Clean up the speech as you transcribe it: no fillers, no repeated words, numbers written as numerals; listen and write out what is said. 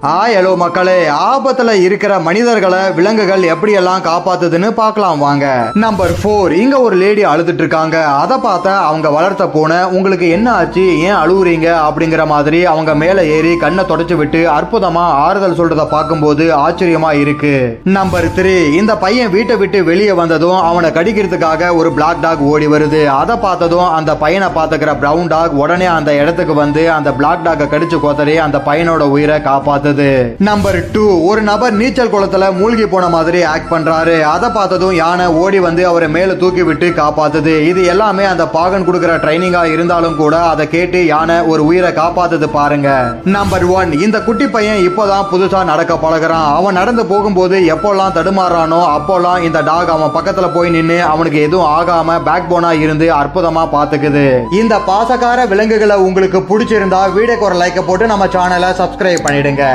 Hello மக்களே, ஆபத்துல இருக்கிற மனிதர்களை விலங்குகள் எப்படியெல்லாம் காப்பாத்துதுன்னு பார்க்கலாம் வாங்க. நம்பர் 4. இங்க ஒரு லேடி அழுதுட்டு இருக்காங்க. அதை பார்த்த அவங்க வளர்த்த பூனை, உங்களுக்கு என்ன ஆச்சு, ஏன் அழுவுறீங்க அப்படிங்கிற மாதிரி அவங்க மேல ஏறி கண்ணை தொடச்சு விட்டு அற்புதமா ஆறுதல் சொல்றத பார்க்கும்போது ஆச்சரியமா இருக்கு. நம்பர் 3. இந்த பையன் வீட்டை விட்டு வெளியே வந்ததும் அவனை கடிக்கிறதுக்காக ஒரு பிளாக் டாக் ஓடி வருது. அதை பார்த்ததும் அந்த பையனை பார்த்துக்கிற பிரவுன் டாக் உடனே அந்த இடத்துக்கு வந்து அந்த பிளாக் டாக்கை கடிச்சு கோத்தறி அந்த பையனோட உயிரை காப்பாத்து. நம்பர் 2. ஒரு நபர் நீச்சல் குளத்துல மூழ்கி போன மாதிரி ஆக்ட் பண்றாரு. அதை பார்த்ததும் யானை ஓடி வந்து அவரை மேல தூக்கி விட்டு காப்பாத்துது. இது எல்லாமே அந்த பாகன் கொடுக்கிற ட்ரைனிங்கா இருந்தாலும் கூட அதை கேட்டு யானை ஒரு உயிரை காப்பாத்துது பாருங்க. நம்பர் 1. இந்த குட்டி பையன் இப்போதான் புதுசா நடக்க பழகுறான். அவன் நடந்து போகும்போது எப்போல்லாம் தடுமாறானோ அப்போல்லாம் இந்த டாக் அவன் பக்கத்துல போய் நின்று அவனுக்கு எதுவும் ஆகாம பேக் போனா இருந்து அற்புதமா பாத்துக்குது. இந்த பாசக்கார விலங்குகளை உங்களுக்கு பிடிச்சிருந்தா வீடியோக்கு ஒரு லைக் போட்டு நம்ம சேனலை சப்ஸ்கிரைப் பண்ணிடுங்க.